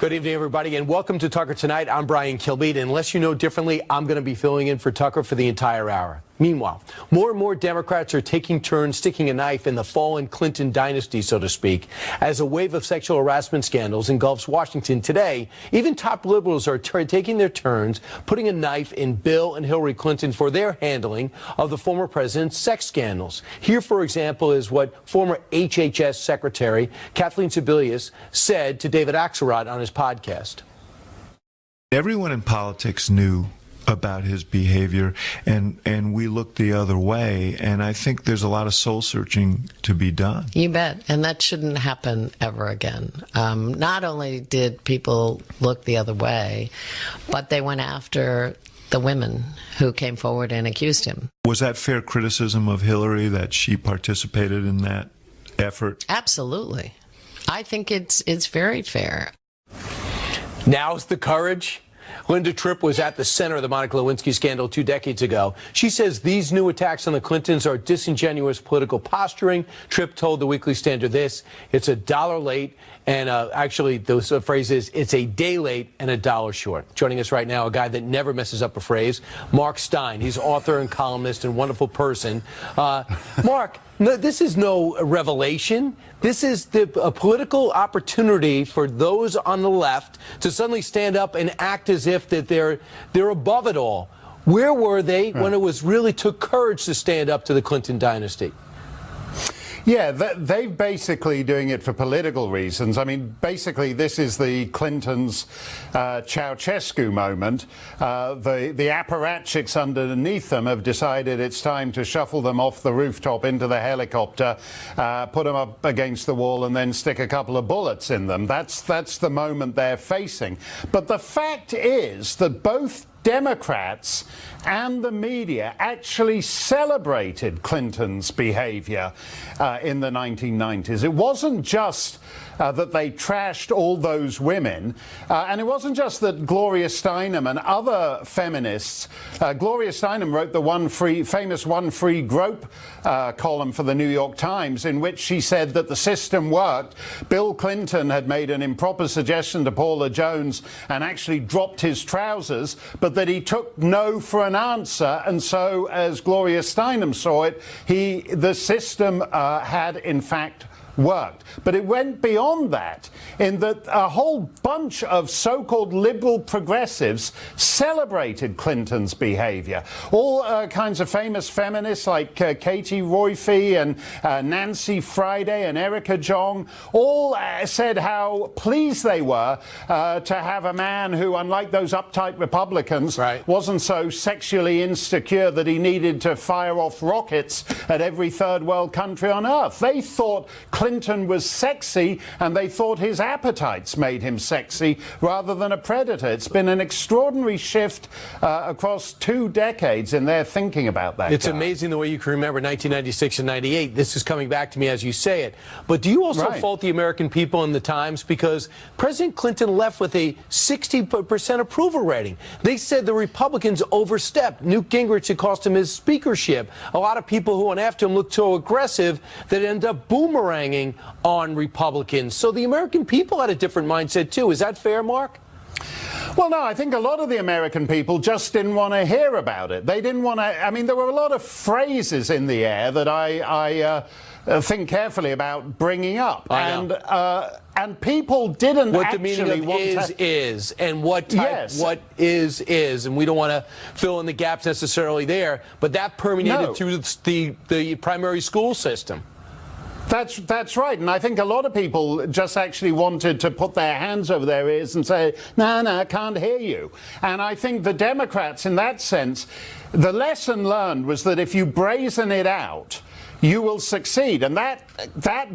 Good evening, everybody, and welcome to Tucker Tonight. I'm Brian Kilmeade. Unless you know differently, I'm going to be filling in for Tucker for the entire hour. Meanwhile, more and more Democrats are taking turns sticking a knife in the fallen Clinton dynasty, so to speak, as a wave of sexual harassment scandals engulfs Washington today. Even top liberals are taking their turns, putting a knife in Bill and Hillary Clinton for their handling of the former president's sex scandals. Here, for example, is what former HHS Secretary Kathleen Sebelius said to David Axelrod on his podcast. Everyone in politics knew about his behavior, and we looked the other way, and I think there's a lot of soul searching to be done. You bet, and that shouldn't happen ever again. Not only did people look the other way, but they went after the women who came forward and accused him. Was that fair criticism of Hillary, that she participated in that effort? Absolutely. I think it's very fair. Now's the courage. Linda Tripp was at the center of the Monica Lewinsky scandal 2 decades ago. She says these new attacks on the Clintons are disingenuous political posturing. Tripp told the Weekly Standard this: it's $1 late, and actually the phrase is, it's a day late and $1 short. Joining us right now, a guy that never messes up a phrase, Mark Steyn. He's author and columnist and wonderful person. Mark, no, this is no revelation. This is a political opportunity for those on the left to suddenly stand up and act as if that they're above it all. Where were they when it was really took courage to stand up to the Clinton dynasty? Yeah, they're basically doing it for political reasons. I mean, basically, this is the Clintons' Ceausescu moment. The apparatchiks underneath them have decided it's time to shuffle them off the rooftop into the helicopter, put them up against the wall, and then stick a couple of bullets in them. That's the moment they're facing. But the fact is that both Democrats and the media actually celebrated Clinton's behavior in the 1990s. It wasn't just that they trashed all those women, and it wasn't just that Gloria Steinem and other feminists. Gloria Steinem wrote the famous One Free Grope column for the New York Times, in which she said that the system worked. Bill Clinton had made an improper suggestion to Paula Jones and actually dropped his trousers, but that he took no for an answer, and so, as Gloria Steinem saw it, the system had in fact worked. But it went beyond that, in that a whole bunch of so-called liberal progressives celebrated Clinton's behavior. All kinds of famous feminists like Katie Roiphe and Nancy Friday and Erica Jong all said how pleased they were to have a man who, unlike those uptight Republicans, wasn't so sexually insecure that he needed to fire off rockets at every third world country on earth. They thought Clinton was sexy, and they thought his appetites made him sexy rather than a predator. It's been an extraordinary shift across 2 decades in their thinking about that. It's amazing the way you can remember 1996 and 98. This is coming back to me as you say it. But do you also fault the American people and the Times? Because President Clinton left with a 60% approval rating. They said the Republicans overstepped. Newt Gingrich, it cost him his speakership. A lot of people who went after him looked so aggressive that it ended up boomeranging on Republicans. So the American people had a different mindset too. Is that fair, Mark? Well, no, I think a lot of the American people just didn't want to hear about it. They didn't want to. I mean, there were a lot of phrases in the air that I think carefully about bringing up. And people didn't what actually the meaning of is, and what type, what is, and we don't want to fill in the gaps necessarily there, but that permeated through the primary school system. That's right, and I think a lot of people just actually wanted to put their hands over their ears and say, no, I can't hear you. And I think the Democrats, in that sense, the lesson learned was that if you brazen it out, you will succeed. And that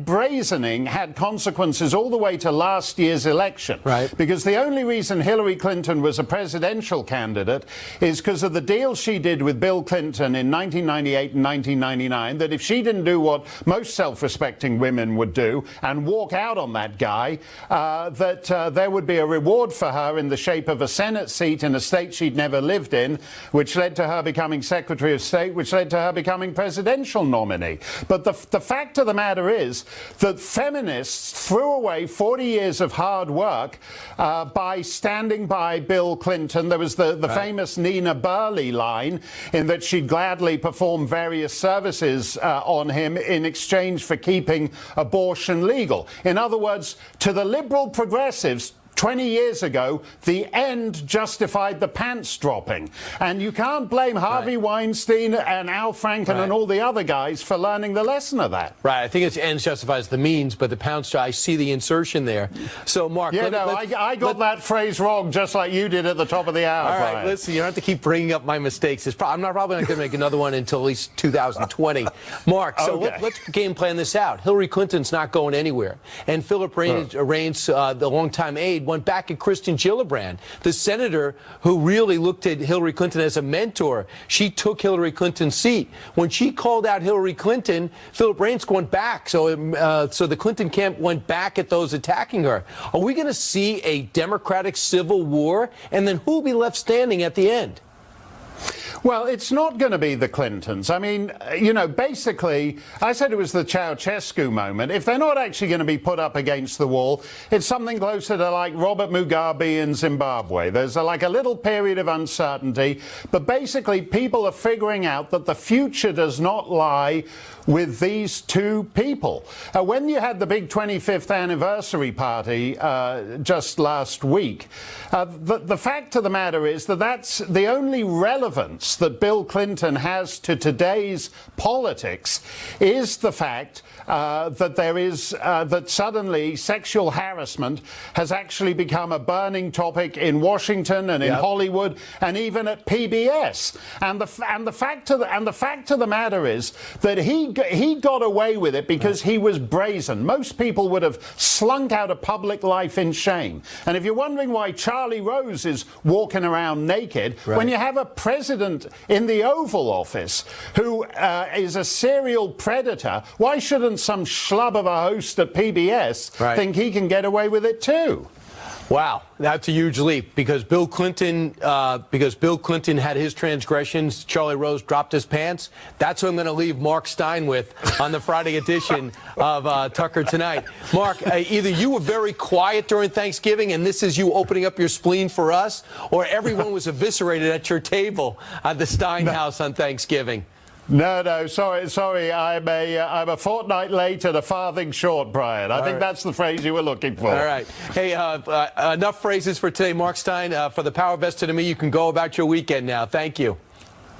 brazening had consequences all the way to last year's election. Because the only reason Hillary Clinton was a presidential candidate is because of the deal she did with Bill Clinton in 1998 and 1999, that if she didn't do what most self-respecting women would do and walk out on that guy, there would be a reward for her in the shape of a Senate seat in a state she'd never lived in, which led to her becoming Secretary of State, which led to her becoming presidential nominee. policy. But the fact of the matter is that feminists threw away 40 years of hard work by standing by Bill Clinton. There was the famous Nina Burley line in that she'd gladly perform various services on him in exchange for keeping abortion legal. In other words, to the liberal progressives, 20 years ago, the end justified the pants dropping. And you can't blame Harvey Weinstein and Al Franken and all the other guys for learning the lesson of that. Right. I think it's ends justifies the means, but the pants, I see the insertion there. So, Mark. Yeah, I got that phrase wrong just like you did at the top of the hour. All right, Brian. listen, you don't have to keep bringing up my mistakes. I'm probably not going to make another one until at least 2020. Mark, so let's game plan this out. Hillary Clinton's not going anywhere. And Philip Reines, the longtime aide, went back at Kristen Gillibrand, the senator who really looked at Hillary Clinton as a mentor. She took Hillary Clinton's seat. When she called out Hillary Clinton, Philip Reines went back. So the Clinton camp went back at those attacking her. Are we going to see a Democratic civil war? And then who will be left standing at the end? Well, it's not going to be the Clintons. I mean, you know, basically, I said it was the Ceausescu moment. If they're not actually going to be put up against the wall, it's something closer to like Robert Mugabe in Zimbabwe. There's like a little period of uncertainty, but basically people are figuring out that the future does not lie with these two people. When you had the big 25th anniversary party just last week, the fact of the matter is that that's the only relevance that Bill Clinton has to today's politics is the fact that there is that suddenly sexual harassment has actually become a burning topic in Washington and in Hollywood and even at PBS. And the fact of the matter is that he got away with it because he was brazen. Most people would have slunk out of public life in shame. And if you're wondering why Charlie Rose is walking around naked, when you have a president in the Oval Office who is a serial predator, why shouldn't some schlub of a host at PBS think he can get away with it too? Wow, that's a huge leap because Bill Clinton had his transgressions. Charlie Rose dropped his pants. That's what I'm going to leave Mark Steyn with on the Friday edition of Tucker Tonight. Mark, either you were very quiet during Thanksgiving and this is you opening up your spleen for us, or everyone was eviscerated at your table at the Steyn house on Thanksgiving. No, sorry. I'm a fortnight late and a farthing short, Brian. I think that's the phrase you were looking for. All right. Hey, enough phrases for today. Mark Steyn, for the power vested in me, you can go about your weekend now. Thank you.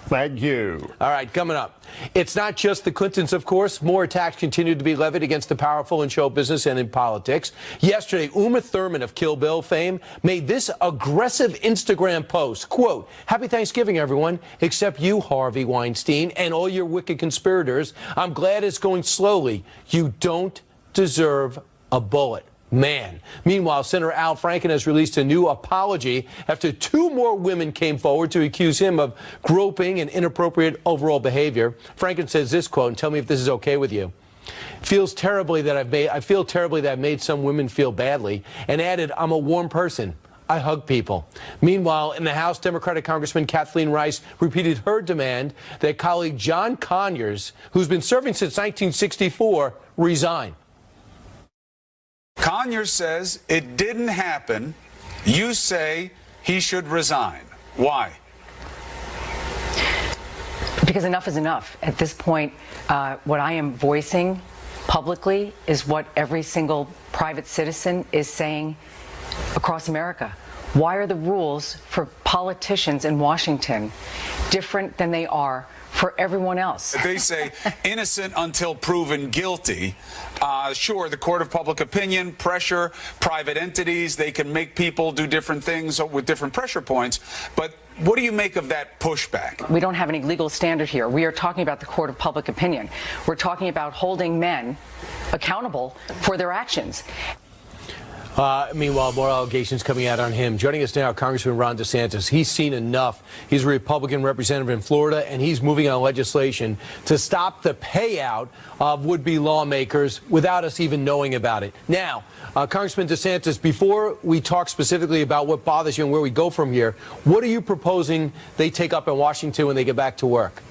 Thank you. All right, coming up. It's not just the Clintons, of course. More attacks continue to be levied against the powerful in show business and in politics. Yesterday, Uma Thurman of Kill Bill fame made this aggressive Instagram post. Quote, "Happy Thanksgiving, everyone, except you, Harvey Weinstein, and all your wicked conspirators. I'm glad it's going slowly. You don't deserve a bullet." Man. Meanwhile, Senator Al Franken has released a new apology after two more women came forward to accuse him of groping and inappropriate overall behavior. Franken says this quote, and tell me if this is okay with you. I feel terribly that I've made some women feel badly, and added, I'm a warm person. I hug people. Meanwhile, in the House, Democratic Congressman Kathleen Rice repeated her demand that colleague John Conyers, who's been serving since 1964, resign. Conyers says it didn't happen. You say he should resign. Why? Because enough is enough. At this point, what I am voicing publicly is what every single private citizen is saying across America. Why are the rules for politicians in Washington different than they are for everyone else? They say innocent until proven guilty. Sure, the court of public opinion, pressure, private entities, they can make people do different things with different pressure points. But what do you make of that pushback? We don't have any legal standard here. We are talking about the court of public opinion. We're talking about holding men accountable for their actions. Meanwhile, more allegations coming out on him. Joining us now, Congressman Ron DeSantis. He's seen enough. He's a Republican representative in Florida, and he's moving on legislation to stop the payout of would-be lawmakers without us even knowing about it. Now, Congressman DeSantis, before we talk specifically about what bothers you and where we go from here, what are you proposing they take up in Washington when they get back to work?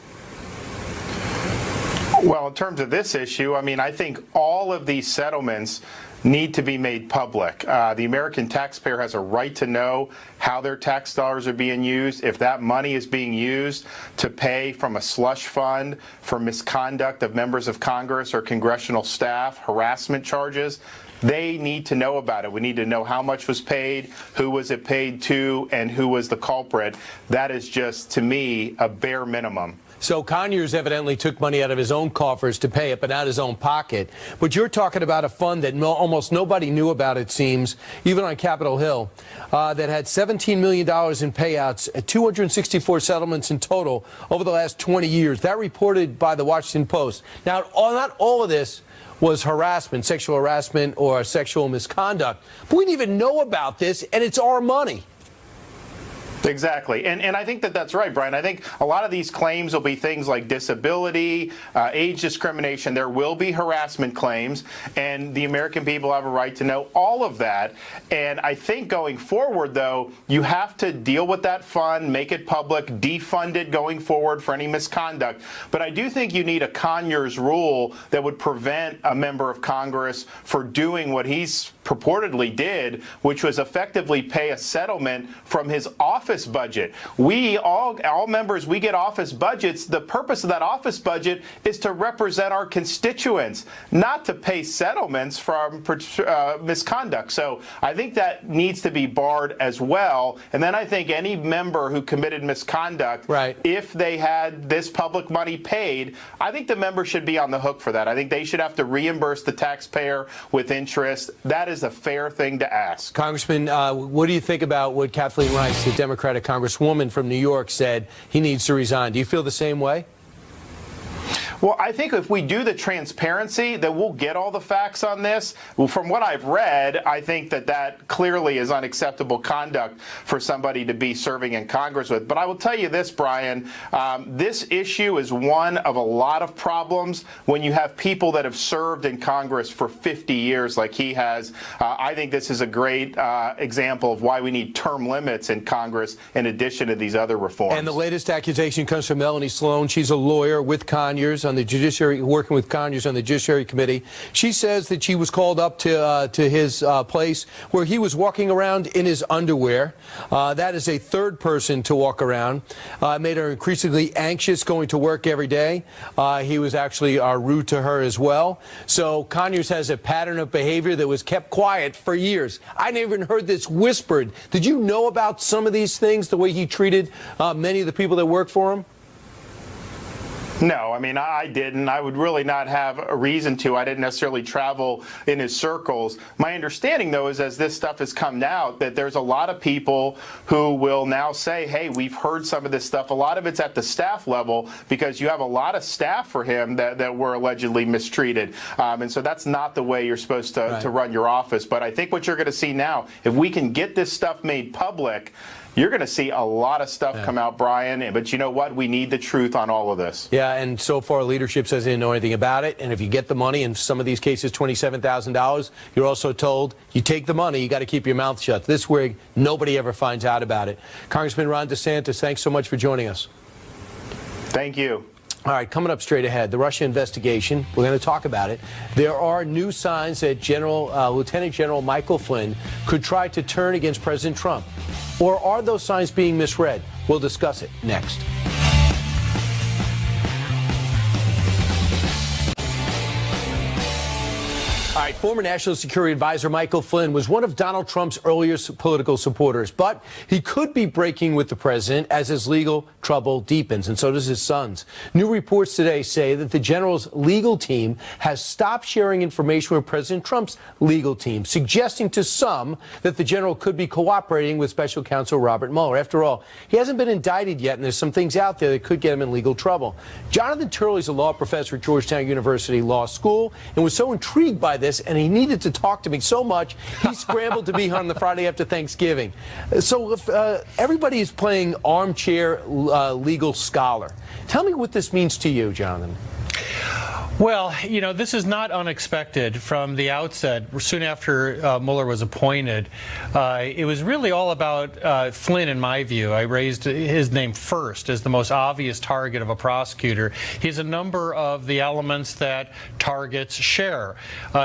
Well, in terms of this issue, I mean, I think all of these settlements need to be made public. The American taxpayer has a right to know how their tax dollars are being used. If that money is being used to pay from a slush fund for misconduct of members of Congress or congressional staff, harassment charges, they need to know about it. We need to know how much was paid, who was it paid to, and who was the culprit. That is just, to me, a bare minimum. So Conyers evidently took money out of his own coffers to pay it, but not his own pocket. But you're talking about a fund that almost nobody knew about, it seems, even on Capitol Hill, that had $17 million in payouts, 264 settlements in total over the last 20 years. That reported by the Washington Post. Now, not all of this was harassment, sexual harassment or sexual misconduct. But we didn't even know about this, and it's our money. Exactly. And I think that that's right, Brian. I think a lot of these claims will be things like disability, age discrimination. There will be harassment claims, and the American people have a right to know all of that. And I think going forward, though, you have to deal with that fund, make it public, defund it going forward for any misconduct. But I do think you need a Conyers rule that would prevent a member of Congress for doing what he's purportedly did, which was effectively pay a settlement from his office budget. We all members, we get office budgets. The purpose of that office budget is to represent our constituents, not to pay settlements from misconduct. So I think that needs to be barred as well. And then I think any member who committed misconduct, right, if they had this public money paid, I think the member should be on the hook for that. I think they should have to reimburse the taxpayer with interest. That is a fair thing to ask. Congressman, what do you think about what Kathleen Rice, the Democratic Congresswoman from New York, said he needs to resign? Do you feel the same way? Well, I think if we do the transparency, then we'll get all the facts on this. Well, from what I've read, I think that that clearly is unacceptable conduct for somebody to be serving in Congress with. But I will tell you this, Brian, this issue is one of a lot of problems when you have people that have served in Congress for 50 years like he has. I think this is a great example of why we need term limits in Congress in addition to these other reforms. And the latest accusation comes from Melanie Sloan. She's a lawyer with Conyers on the Judiciary, working with Conyers on the Judiciary Committee. She says that she was called up to his place where he was walking around in his underwear. That is a third person to walk around. Made her increasingly anxious going to work every day. He was actually rude to her as well. So Conyers has a pattern of behavior that was kept quiet for years. I never even heard this whispered. Did you know about some of these things, the way he treated many of the people that work for him? No, I mean, I didn't. I would really not have a reason to. I didn't necessarily travel in his circles. My understanding, though, is as this stuff has come out, that there's a lot of people who will now say, hey, we've heard some of this stuff. A lot of it's at the staff level because you have a lot of staff for him that were allegedly mistreated. And so that's not the way you're supposed to run your office. But I think what you're going to see now, if we can get this stuff made public, you're going to see a lot of stuff come out, Brian. But you know what? We need the truth on all of this. Yeah, and so far leadership says they didn't know anything about it. And if you get the money, in some of these cases $27,000, you're also told you take the money, you got to keep your mouth shut. This way, nobody ever finds out about it. Congressman Ron DeSantis, thanks so much for joining us. Thank you. All right, coming up straight ahead, the Russia investigation. We're going to talk about it. There are new signs that Lieutenant General Michael Flynn could try to turn against President Trump. Or are those signs being misread? We'll discuss it next. All right, former National Security Advisor Michael Flynn was one of Donald Trump's earliest political supporters, but he could be breaking with the president as his legal trouble deepens, and so does his son's. New reports today say that the general's legal team has stopped sharing information with President Trump's legal team, suggesting to some that the general could be cooperating with Special Counsel Robert Mueller. After all, he hasn't been indicted yet, and there's some things out there that could get him in legal trouble. Jonathan Turley is a law professor at Georgetown University Law School and was so intrigued by this, and he needed to talk to me so much, he scrambled to be here on the Friday after Thanksgiving. So if, everybody is playing armchair legal scholar. Tell me what this means to you, Jonathan. Well, this is not unexpected from the outset. Soon after Mueller was appointed, it was really all about Flynn, in my view. I raised his name first as the most obvious target of a prosecutor. He has a number of the elements that targets share.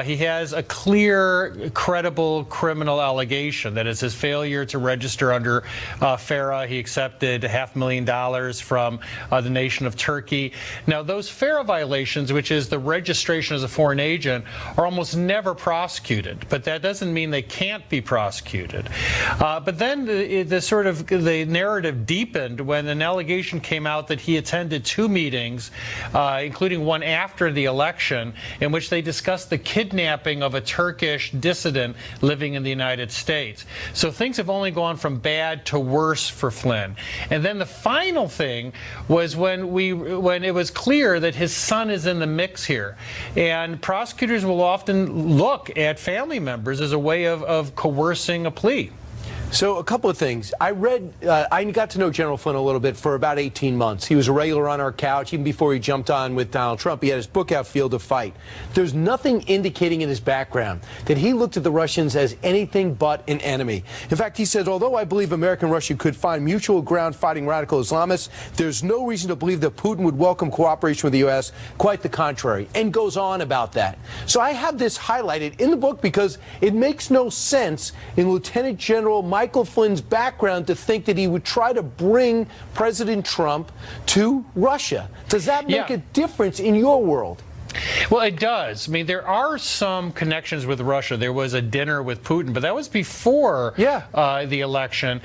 He has a clear, credible criminal allegation, that is his failure to register under FARA. He accepted $500,000 from the nation of Turkey. Now, those FARA violations, which is the registration as a foreign agent, are almost never prosecuted, but that doesn't mean they can't be prosecuted. But then the narrative deepened when an allegation came out that he attended 2 meetings, including one after the election, in which they discussed the kidnapping of a Turkish dissident living in the United States. So things have only gone from bad to worse for Flynn. And then the final thing was when it was clear that his son is in the mix here. And prosecutors will often look at family members as a way of coercing a plea. So a couple of things. I got to know General Flynn a little bit for about 18 months. He was a regular on our couch even before he jumped on with Donald Trump. He had his book out, Field of Fight. There's nothing indicating in his background that he looked at the Russians as anything but an enemy. In fact, he says, although I believe America and Russia could find mutual ground fighting radical Islamists, there's no reason to believe that Putin would welcome cooperation with the U.S. Quite the contrary, and goes on about that. So I have this highlighted in the book because it makes no sense in Lieutenant General Michael Flynn's background to think that he would try to bring President Trump to Russia. Does that make a difference in your world? Well, it does. I mean, there are some connections with Russia. There was a dinner with Putin, but that was before the election.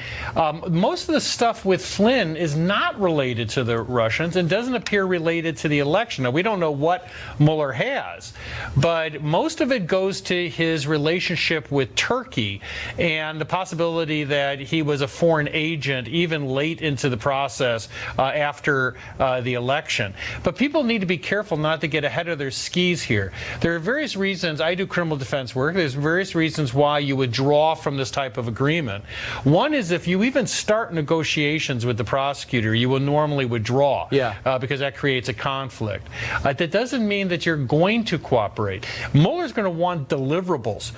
Most of the stuff with Flynn is not related to the Russians and doesn't appear related to the election. Now, we don't know what Mueller has, but most of it goes to his relationship with Turkey and the possibility that he was a foreign agent even late into the process after the election. But people need to be careful not to get ahead of their skis here. There are various reasons. I do criminal defense work. There's various reasons why you withdraw from this type of agreement. One is if you even start negotiations with the prosecutor, you will normally withdraw because that creates a conflict. That doesn't mean that you're going to cooperate. Mueller's going to want deliverables.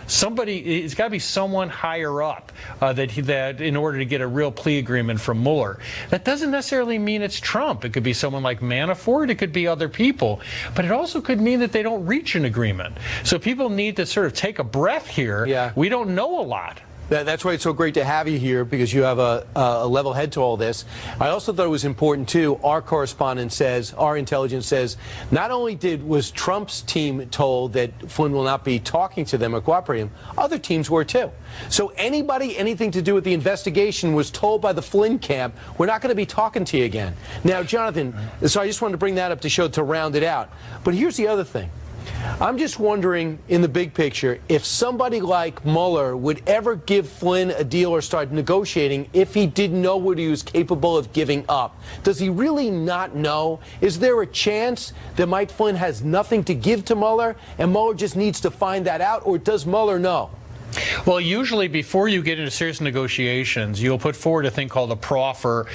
It's got to be someone higher up that in order to get a real plea agreement from Mueller. That doesn't necessarily mean it's Trump. It could be someone like Manafort. It could be other people. But it also could mean that they don't reach an agreement. So people need to sort of take a breath here. We don't know a lot. That's why it's so great to have you here, because you have a level head to all this. I also thought it was important, too. Our correspondent says, our intelligence says, not only was Trump's team told that Flynn will not be talking to them or cooperating, other teams were, too. So anybody, anything to do with the investigation was told by the Flynn camp, we're not going to be talking to you again. Now, Jonathan, so I just wanted to bring that up to round it out. But here's the other thing. I'm just wondering, in the big picture, if somebody like Mueller would ever give Flynn a deal or start negotiating if he didn't know what he was capable of giving up. Does he really not know? Is there a chance that Mike Flynn has nothing to give to Mueller and Mueller just needs to find that out, or does Mueller know? Well, usually before you get into serious negotiations, you'll put forward a thing called a proffer,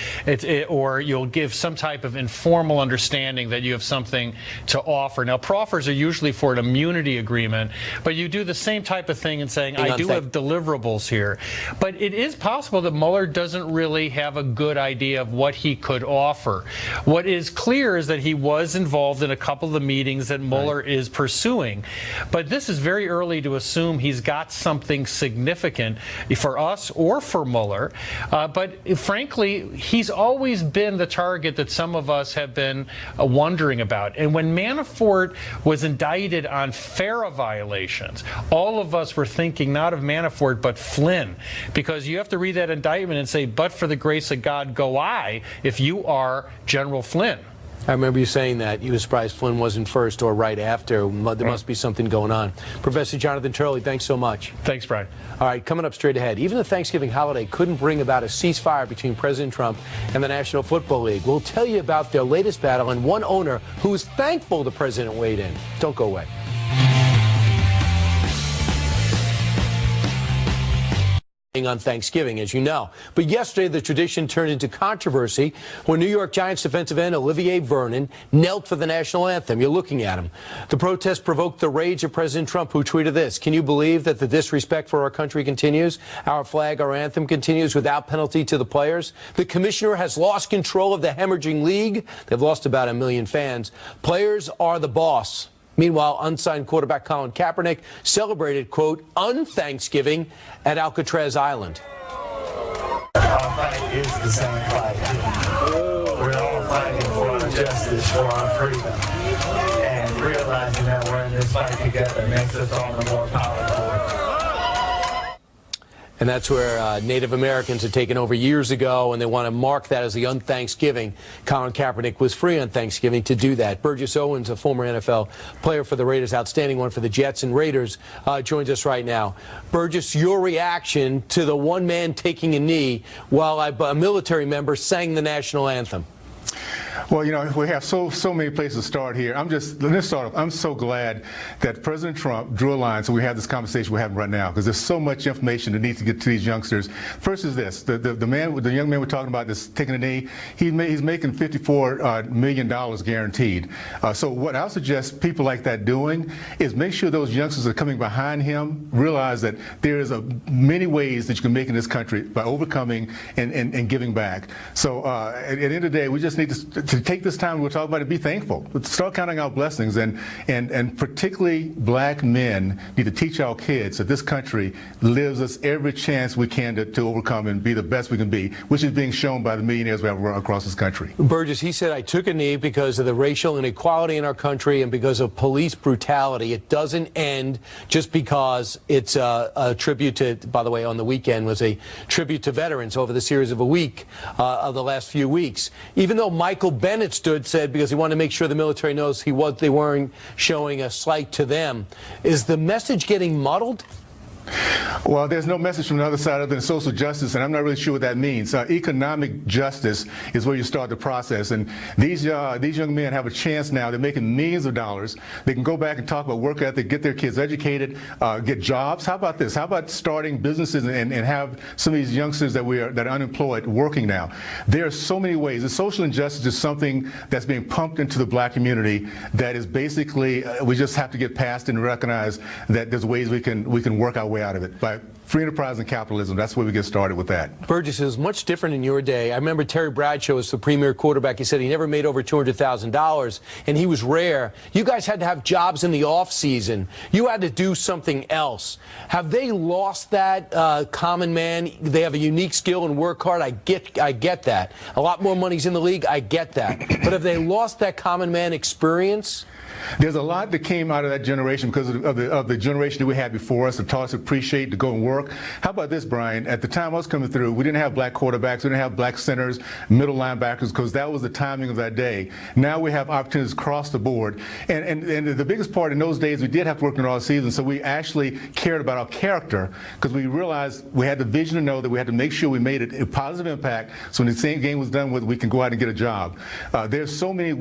or you'll give some type of informal understanding that you have something to offer. Now, proffers are usually for an immunity agreement, but you do the same type of thing in saying, I do have deliverables here. But it is possible that Mueller doesn't really have a good idea of what he could offer. What is clear is that he was involved in a couple of the meetings that Mueller is pursuing. But this is very early to assume he's got something significant for us or for Mueller. But frankly, he's always been the target that some of us have been wondering about. And when Manafort was indicted on FARA violations, all of us were thinking not of Manafort but Flynn, because you have to read that indictment and say, but for the grace of God go I, if you are General Flynn. I remember you saying that. You were surprised Flynn wasn't first or right after. There must be something going on. Professor Jonathan Turley, thanks so much. Thanks, Brian. All right, coming up straight ahead. Even the Thanksgiving holiday couldn't bring about a ceasefire between President Trump and the National Football League. We'll tell you about their latest battle and one owner who is thankful the president weighed in. Don't go away. on Thanksgiving, as you know. But yesterday, the tradition turned into controversy when New York Giants defensive end Olivier Vernon knelt for the national anthem. You're looking at him. The protest provoked the rage of President Trump, who tweeted this: "Can you believe that the disrespect for our country continues? Our flag, our anthem continues without penalty to the players. The commissioner has lost control of the hemorrhaging league. They've lost about 1 million fans. Players are the boss." Meanwhile, unsigned quarterback Colin Kaepernick celebrated, quote, "un-Thanksgiving" at Alcatraz Island. Our fight is the same fight. We're all fighting for justice, for our freedom. And realizing that we're in this fight together makes us all the more powerful. And that's where Native Americans had taken over years ago, and they want to mark that as the un-Thanksgiving. Colin Kaepernick was free on Thanksgiving to do that. Burgess Owens, a former NFL player for the Raiders, outstanding one for the Jets and Raiders, joins us right now. Burgess, your reaction to the one man taking a knee while a military member sang the national anthem? Well, you know, we have so many places to start here. Let's start off. I'm so glad that President Trump drew a line so we have this conversation we're having right now, because there's so much information that needs to get to these youngsters. First is this: the young man we're talking about that's taking a knee, he's making $54 million guaranteed. So what I'll suggest people like that doing is make sure those youngsters that are coming behind him realize that there is many ways that you can make in this country by overcoming and giving back. So at the end of the day, we just need to take this time we're talking about to be thankful. Start counting our blessings, and particularly black men need to teach our kids that this country lives us every chance we can to overcome and be the best we can be, which is being shown by the millionaires we have across this country. Burgess, he said, "I took a knee because of the racial inequality in our country and because of police brutality. It doesn't end just because it's a tribute to," by the way, on the weekend was a tribute to veterans over the series of a week of the last few weeks. Even though Michael Bennett said because he wanted to make sure the military knows they weren't showing a slight to them. Is the message getting muddled? Well, there's no message from the other side other than social justice, and I'm not really sure what that means. Economic justice is where you start the process, and these young men have a chance now. They're making millions of dollars. They can go back and talk about work ethic, get their kids educated, get jobs. How about this? How about starting businesses and have some of these youngsters that are unemployed working now? There are so many ways. The social injustice is something that's being pumped into the black community that is basically we just have to get past and recognize that there's ways we can work our way out of it by free enterprise and capitalism. That's where we get started with that. Burgess, is much different in your day. I remember Terry Bradshaw was the premier quarterback. He said he never made over $200,000, and he was rare. You guys had to have jobs in the off season. You had to do something else. Have they lost that common man? They have a unique skill and work hard. I get that. A lot more money's in the league. I get that. But have they lost that common man experience? There's a lot that came out of that generation because of the generation that we had before us, that taught us to appreciate, to go and work. How about this, Brian? At the time I was coming through, we didn't have black quarterbacks, we didn't have black centers, middle linebackers, because that was the timing of that day. Now we have opportunities across the board. And the biggest part in those days, we did have to work in all season, so we actually cared about our character because we realized we had the vision to know that we had to make sure we made a positive impact, so when the same game was done with, we can go out and get a job. There's so many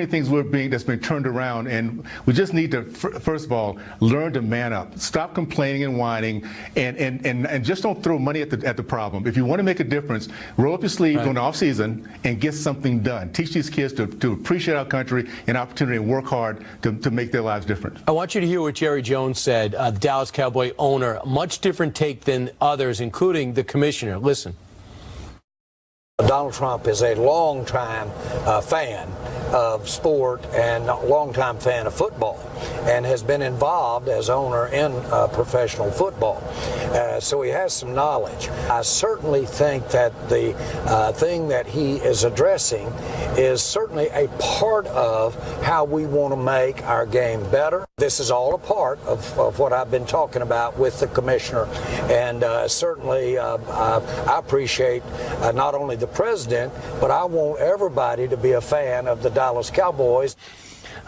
things that's been turned around. And we just need to, first of all, learn to man up. Stop complaining and whining, and just don't throw money at the problem. If you want to make a difference, roll up your sleeves during the off season and get something done. Teach these kids to appreciate our country and opportunity and work hard to make their lives different. I want you to hear what Jerry Jones said, the Dallas Cowboy owner. Much different take than others, including the commissioner. Listen. Donald Trump is a long-time fan of sport and a long-time fan of football, and has been involved as owner in professional football. So he has some knowledge. I certainly think that the thing that he is addressing is certainly a part of how we want to make our game better. This is all a part of what I've been talking about with the commissioner, and certainly I appreciate not only the president, but I want everybody to be a fan of the Dallas Cowboys.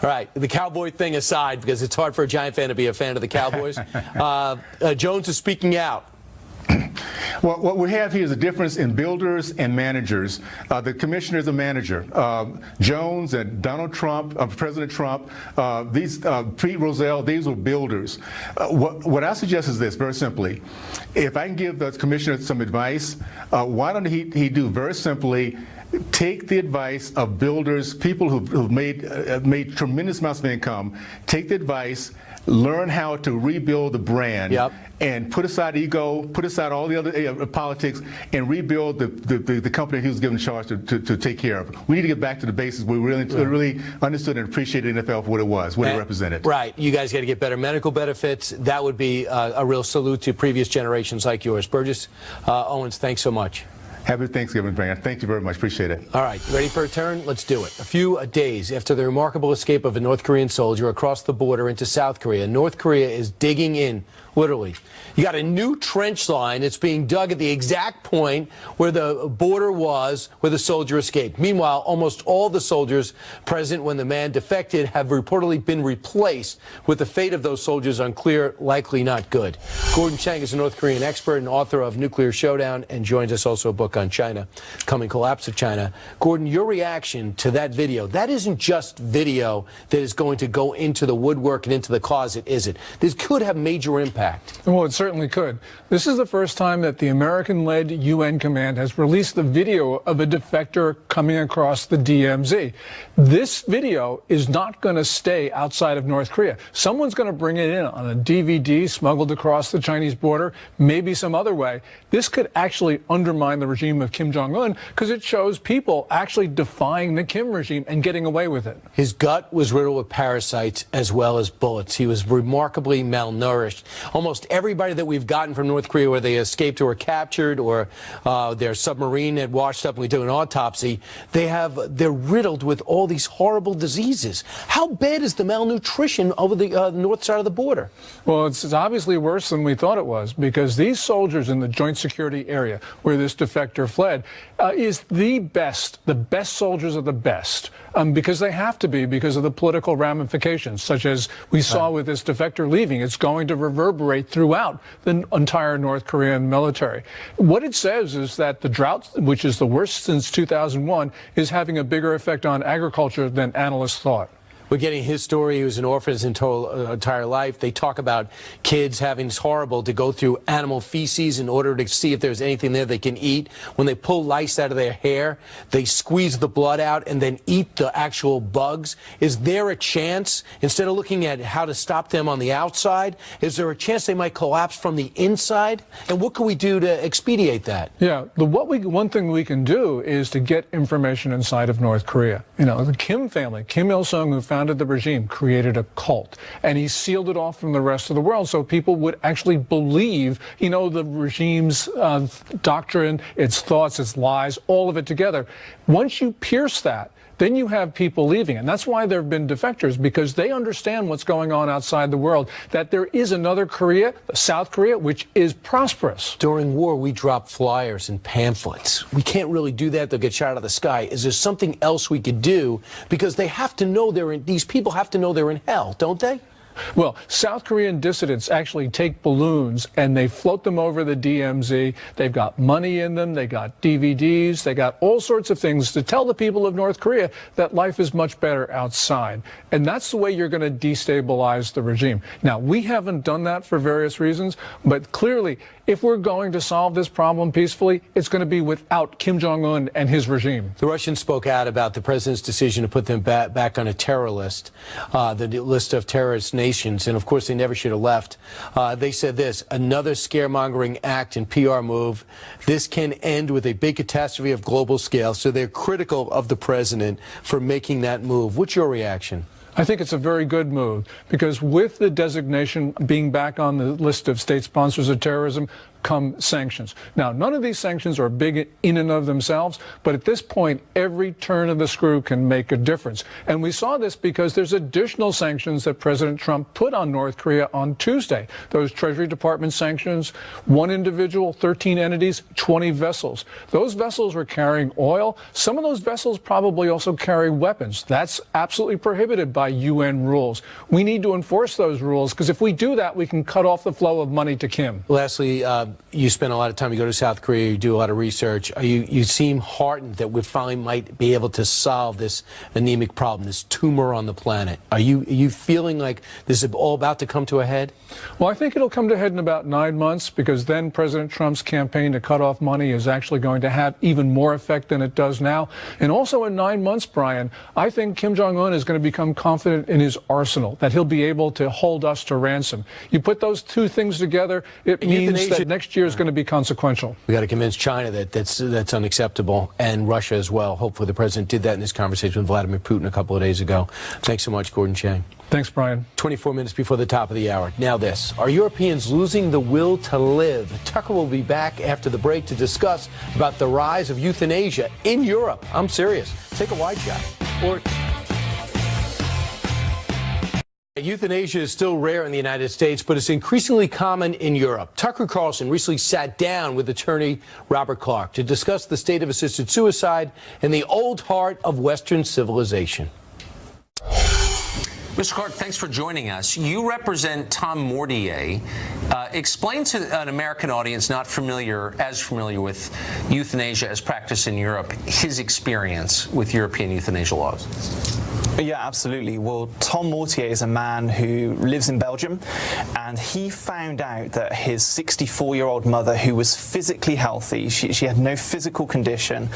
All right, the Cowboy thing aside, because it's hard for a Giant fan to be a fan of the Cowboys, Jones is speaking out. Well, what we have here is a difference in builders and managers. The commissioner is a manager. Jones and Donald Trump, President Trump, Pete Rozelle, these were builders. What I suggest is this, very simply. If I can give the commissioner some advice, why don't he do very simply, take the advice of builders, people who've made tremendous amounts of income, take the advice, learn how to rebuild the brand, and put aside ego, put aside all the other politics, and rebuild the company he was given charge to take care of. We need to get back to the basics. We really understood and appreciated the NFL for what it was, what it represented. Right. You guys got to get better medical benefits. That would be a real salute to previous generations like yours. Burgess Owens, thanks so much. Happy Thanksgiving, Brian. Thank you very much. Appreciate it. All right. Ready for a turn? Let's do it. A few days after the remarkable escape of a North Korean soldier across the border into South Korea, North Korea is digging in, literally. You got a new trench line that's being dug at the exact point where the border was, where the soldier escaped. Meanwhile, almost all the soldiers present when the man defected have reportedly been replaced, with the fate of those soldiers unclear, likely not good. Gordon Chang is a North Korean expert and author of Nuclear Showdown, and joins us also a book on China, Coming Collapse of China. Gordon, your reaction to that video, that isn't just video that is going to go into the woodwork and into the closet, is it? This could have major impact. Well, it certainly could. This is the first time that the American-led UN command has released the video of a defector coming across the DMZ. This video is not going to stay outside of North Korea. Someone's going to bring it in on a DVD smuggled across the Chinese border, maybe some other way. This could actually undermine the regime of Kim Jong-un because it shows people actually defying the Kim regime and getting away with it. His gut was riddled with parasites as well as bullets. He was remarkably malnourished. Almost everybody that we've gotten from North Korea, where they escaped or were captured, or their submarine had washed up and we do an autopsy, they're riddled with all these horrible diseases. How bad is the malnutrition over the north side of the border? Well, it's obviously worse than we thought it was, because these soldiers in the joint security area where this defector fled is the best soldiers of the best, because they have to be, because of the political ramifications, such as we saw with this defector leaving. It's going to reverberate throughout the entire North Korean military. What it says is that the drought, which is the worst since 2001, is having a bigger effect on agriculture than analysts thought. We're getting his story. He was an orphan his entire life. They talk about kids having it's horrible to go through animal feces in order to see if there's anything there they can eat. When they pull lice out of their hair, they squeeze the blood out and then eat the actual bugs. Is there a chance, instead of looking at how to stop them on the outside, is there a chance they might collapse from the inside? And what can we do to expedite that? Yeah, one thing we can do is to get information inside of North Korea. You know, the Kim family, Kim Il-sung, who founded the regime, created a cult, and he sealed it off from the rest of the world so people would actually believe, you know, the regime's doctrine, its thoughts, its lies, all of it together. Once you pierce that, then you have people leaving. And that's why there have been defectors, because they understand what's going on outside the world, that there is another Korea, South Korea, which is prosperous. During war, we drop flyers and pamphlets. We can't really do that. They'll get shot out of the sky. Is there something else we could do? Because they have to know these people have to know they're in hell, don't they? Well, South Korean dissidents actually take balloons and they float them over the DMZ. They've got money in them. They got DVDs. They got all sorts of things to tell the people of North Korea that life is much better outside. And that's the way you're going to destabilize the regime. Now, we haven't done that for various reasons, but clearly, if we're going to solve this problem peacefully, it's going to be without Kim Jong-un and his regime. The Russians spoke out about the president's decision to put them back on a terror list, the list of terrorist nations, and of course they never should have left. They said this: another scaremongering act and PR move. This can end with a big catastrophe of global scale. So they're critical of the president for making that move. What's your reaction? I think it's a very good move, because with the designation being back on the list of state sponsors of terrorism come sanctions. Now, none of these sanctions are big in and of themselves, but at this point, every turn of the screw can make a difference. And we saw this because there's additional sanctions that President Trump put on North Korea on Tuesday. Those Treasury Department sanctions, 1 individual, 13 entities, 20 vessels. Those vessels were carrying oil. Some of those vessels probably also carry weapons. That's absolutely prohibited by UN rules. We need to enforce those rules, because if we do that, we can cut off the flow of money to Kim. Lastly, you spend a lot of time, you go to South Korea, you do a lot of research. You seem heartened that we finally might be able to solve this anemic problem, this tumor on the planet. Are you feeling like this is all about to come to a head? Well, I think it'll come to a head in about 9 months, because then President Trump's campaign to cut off money is actually going to have even more effect than it does now. And also in 9 months, Brian, I think Kim Jong-un is going to become confident in his arsenal, that he'll be able to hold us to ransom. You put those two things together, it means that next year is going to be consequential. We got to convince China that that's unacceptable, and Russia as well. Hopefully the president did that in his conversation with Vladimir Putin a couple of days ago. Thanks so much, Gordon Chang. Thanks, Brian. 24 minutes before the top of the hour. Now this. Are Europeans losing the will to live? Tucker will be back after the break to discuss about the rise of euthanasia in Europe. I'm serious. Take a wide shot. Euthanasia is still rare in the United States, but it's increasingly common in Europe. Tucker Carlson recently sat down with attorney Robert Clark to discuss the state of assisted suicide in the old heart of Western civilization. Mr. Clark, thanks for joining us. You represent Tom Mortier. Explain to an American audience not as familiar with euthanasia as practiced in Europe, his experience with European euthanasia laws. Yeah, absolutely. Well, Tom Mortier is a man who lives in Belgium, and he found out that his 64-year-old mother, who was physically healthy, she had no physical condition,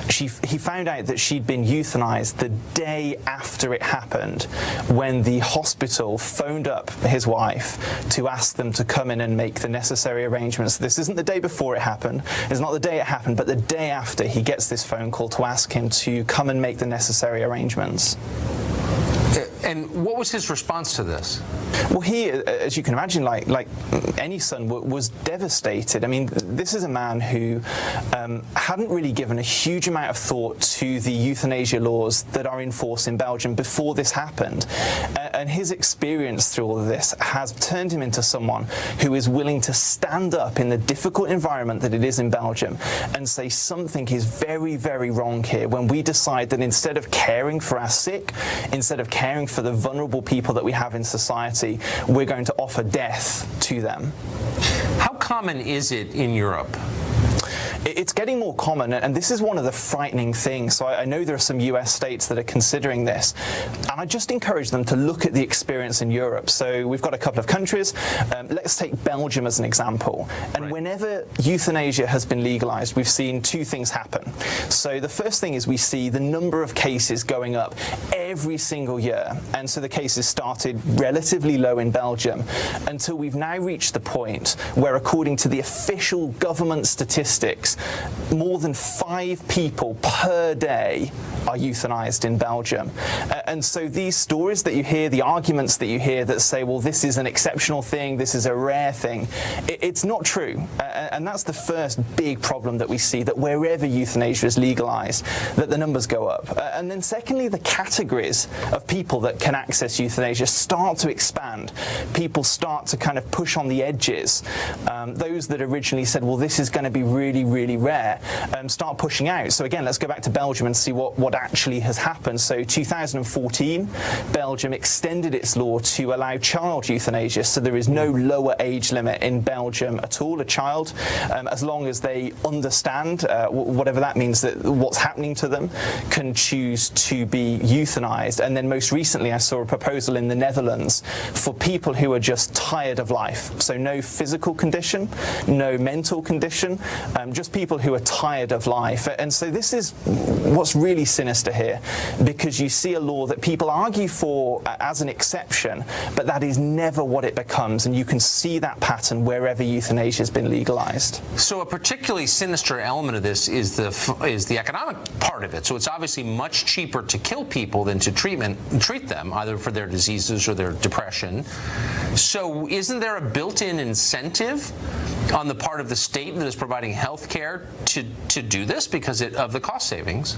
he found out that she'd been euthanized the day after it happened, when the hospital phoned up his wife to ask them to come in and make the necessary arrangements. This isn't the day before it happened, it's not the day it happened, but the day after he gets this phone call to ask him to come and make the necessary arrangements. And what was his response to this? Well, he, as you can imagine, like any son, was devastated. I mean, this is a man who hadn't really given a huge amount of thought to the euthanasia laws that are in force in Belgium before this happened. And his experience through all of this has turned him into someone who is willing to stand up in the difficult environment that it is in Belgium and say something is very, very wrong here, when we decide that instead of caring for our sick, instead of caring for the vulnerable people that we have in society, we're going to offer death to them. How common is it in Europe? It's getting more common, and this is one of the frightening things. So I know there are some US states that are considering this, and I just encourage them to look at the experience in Europe. So we've got a couple of countries. Let's take Belgium as an example. And whenever euthanasia has been legalized, we've seen two things happen. So the first thing is we see the number of cases going up every single year. And so the cases started relatively low in Belgium until we've now reached the point where, according to the official government statistics, more than 5 people per day are euthanized in Belgium. And so these stories that you hear, the arguments that you hear that say, well, this is an exceptional thing, this is a rare thing, it's not true. And that's the first big problem that we see, that wherever euthanasia is legalized, that the numbers go up. And then secondly, the categories of people that can access euthanasia start to expand. People start to kind of push on the edges. Those that originally said, well, this is going to be really, really rare, start pushing out. So again, let's go back to Belgium and see what actually has happened. So 2014, Belgium extended its law to allow child euthanasia. So there is no lower age limit in Belgium at all. A child, as long as they understand, whatever that means, that what's happening to them, can choose to be euthanized. And then most recently, I saw a proposal in the Netherlands for people who are just tired of life. So no physical condition, no mental condition, just people who are tired of life. And so this is what's really sinister here, because you see a law that people argue for as an exception, but that is never what it becomes, and you can see that pattern wherever euthanasia has been legalized. So a particularly sinister element of this is the economic part of it. So it's obviously much cheaper to kill people than to treat them, either for their diseases or their depression. So isn't there a built-in incentive on the part of the state that is providing health care to do this because of the cost savings?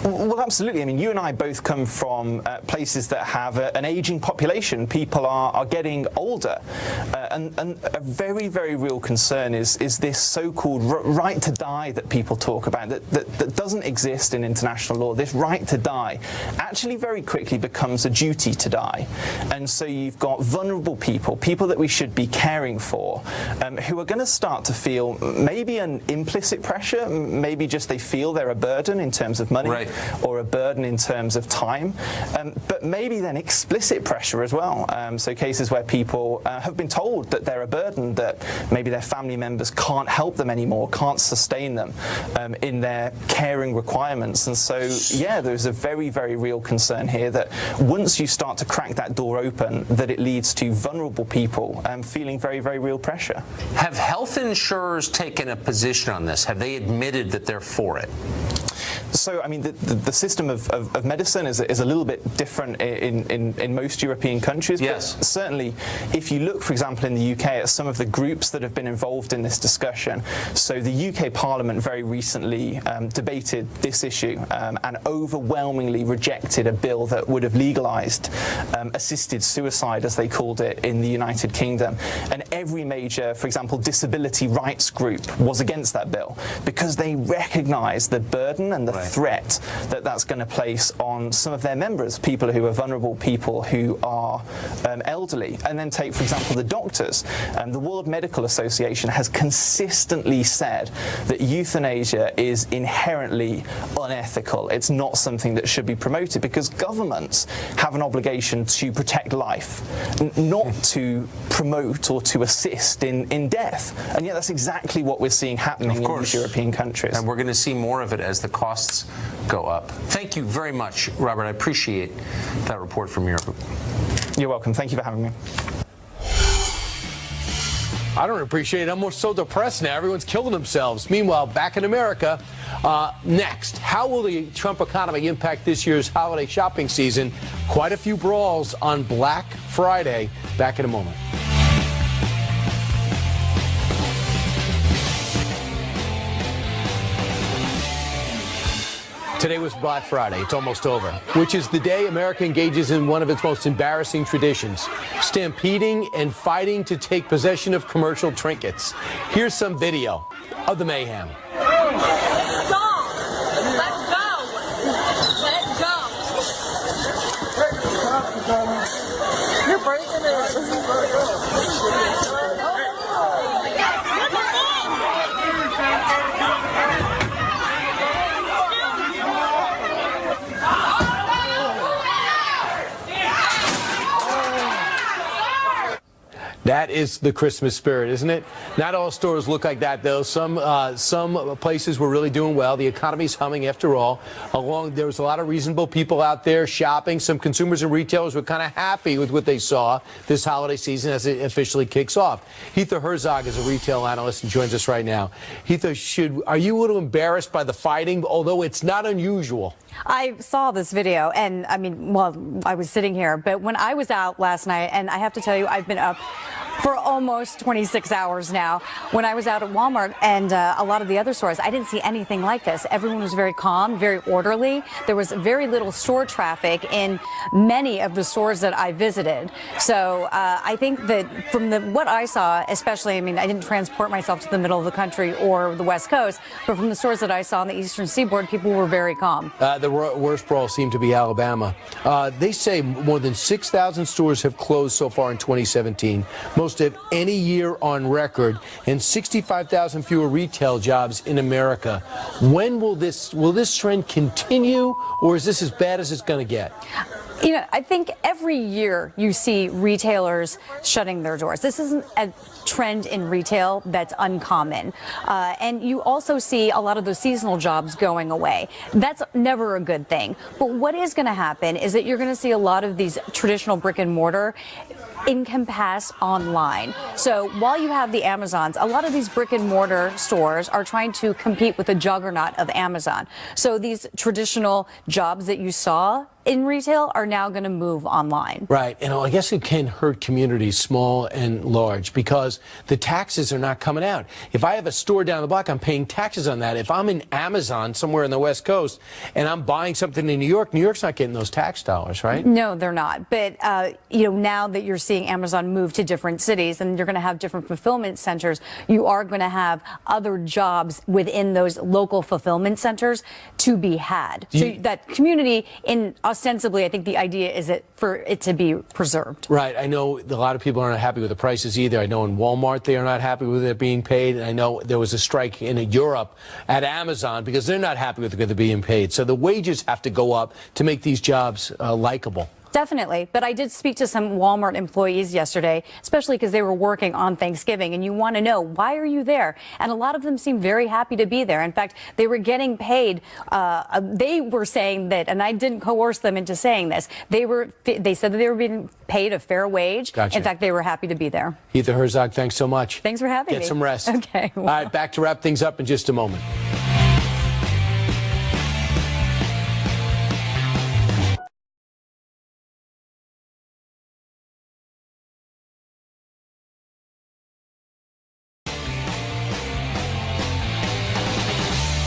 Well, absolutely. I mean, you and I both come from places that have an aging population. People are getting older. And a very, very real concern is this so-called right to die that people talk about, that doesn't exist in international law. This right to die actually very quickly becomes a duty to die. And so you've got vulnerable people, people that we should be caring for, who are going to start to feel maybe an implicit pressure, maybe just they feel they're a burden in terms of money. Right. Or a burden in terms of time, but maybe then explicit pressure as well. So cases where people have been told that they're a burden, that maybe their family members can't help them anymore, can't sustain them in their caring requirements. And so, yeah, there's a very, very real concern here that once you start to crack that door open, that it leads to vulnerable people feeling very, very real pressure. Have health insurers taken a position on this? Have they admitted that they're for it? So, I mean, the system of medicine is a little bit different in most European countries. Yes. But certainly, if you look, for example, in the UK at some of the groups that have been involved in this discussion, so the UK Parliament very recently debated this issue and overwhelmingly rejected a bill that would have legalised assisted suicide, as they called it, in the United Kingdom. And every major, for example, disability rights group was against that bill because they recognise the burden and the threat that that's going to place on some of their members, people who are vulnerable, people who are elderly. And then take, for example, the doctors. The World Medical Association has consistently said that euthanasia is inherently unethical. It's not something that should be promoted because governments have an obligation to protect life, not to promote or to assist in death. And yet that's exactly what we're seeing happening in these European countries. And we're going to see more of it as the costs go up. Thank you very much, Robert. I appreciate that report from Europe. You're welcome. Thank you for having me. I don't appreciate it. I'm more so depressed now. Everyone's killing themselves. Meanwhile, back in America, next, how will the Trump economy impact this year's holiday shopping season? Quite a few brawls on Black Friday. Back in a moment. Today was Black Friday. It's almost over, which is the day America engages in one of its most embarrassing traditions, stampeding and fighting to take possession of commercial trinkets. Here's some video of the mayhem. Let's go! Let's go! Let's go! You're breaking it. That is the Christmas spirit, isn't it? Not all stores look like that, though. Some places were really doing well. The economy's humming, after all. There was a lot of reasonable people out there shopping. Some consumers and retailers were kind of happy with what they saw this holiday season as it officially kicks off. Heather Herzog is a retail analyst and joins us right now. Heather, are you a little embarrassed by the fighting, although it's not unusual? I saw this video, and I mean, well, I was sitting here, but when I was out last night, and I have to tell you, I've been up for almost 26 hours now. When I was out at Walmart and a lot of the other stores, I didn't see anything like this. Everyone was very calm, very orderly. There was very little store traffic in many of the stores that I visited. So I think that from what I saw, especially, I mean, I didn't transport myself to the middle of the country or the West Coast, but from the stores that I saw on the Eastern Seaboard, people were very calm. The worst brawl seemed to be Alabama. They say more than 6,000 stores have closed so far in 2017. Most of any year on record, and 65,000 fewer retail jobs in America. When will this trend continue, or is this as bad as it's going to get? You know, I think every year you see retailers shutting their doors. This isn't a trend in retail that's uncommon. And you also see a lot of those seasonal jobs going away. That's never a good thing. But what is going to happen is that you're going to see a lot of these traditional brick and mortar encompass online. So while you have the Amazons, a lot of these brick and mortar stores are trying to compete with the juggernaut of Amazon. So these traditional jobs that you saw in retail are now going to move online. Right. And I guess it can hurt communities, small and large, because the taxes are not coming out. If I have a store down the block, I'm paying taxes on that. If I'm in Amazon somewhere in the West Coast and I'm buying something in New York's not getting those tax dollars, right? No, they're not. But, now that you're seeing Amazon move to different cities and you're going to have different fulfillment centers, you are going to have other jobs within those local fulfillment centers to be had. So that community, ostensibly, I think the idea is for it to be preserved. Right. I know a lot of people aren't happy with the prices either. I know in Walmart they are not happy with it being paid. And I know there was a strike in Europe at Amazon because they're not happy with it being paid. So the wages have to go up to make these jobs likable. Definitely. But I did speak to some Walmart employees yesterday, especially because they were working on Thanksgiving. And you want to know, why are you there? And a lot of them seem very happy to be there. In fact, they were getting paid. They were saying that, and I didn't coerce them into saying this, they said that they were being paid a fair wage. Gotcha. In fact, they were happy to be there. Heather Herzog, thanks so much. Thanks for having me. Get some rest. Okay. All right, back to wrap things up in just a moment.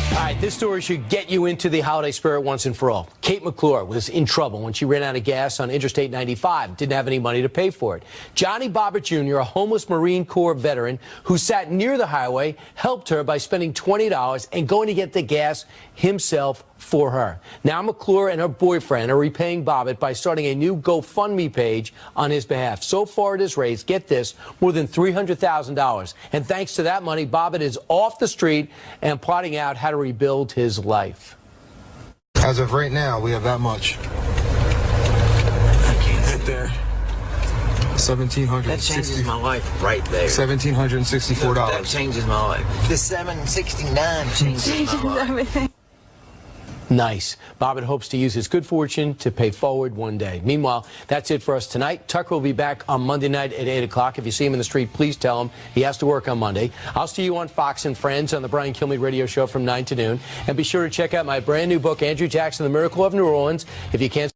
All right, this story should get you into the holiday spirit once and for all. Kate McClure was in trouble when she ran out of gas on Interstate 95, didn't have any money to pay for it. Johnny Bobbitt Jr., a homeless Marine Corps veteran who sat near the highway, helped her by spending $20 and going to get the gas himself for her. Now McClure and her boyfriend are repaying Bobbitt by starting a new GoFundMe page on his behalf. So far it has raised, get this, more than $300,000. And thanks to that money, Bobbitt is off the street and plotting out how to rebuild his life. As of right now, we have that much. I can't get there. $1,764. That changes my life right there. $1,764. That changes my life. The $769 changes my life. Everything. Nice. Bobbitt hopes to use his good fortune to pay forward one day. Meanwhile, that's it for us tonight. Tucker will be back on Monday night at 8 o'clock. If you see him in the street, please tell him he has to work on Monday. I'll see you on Fox and Friends on the Brian Kilmeade radio show from 9 to noon. And be sure to check out my brand new book, Andrew Jackson, The Miracle of New Orleans. If you can't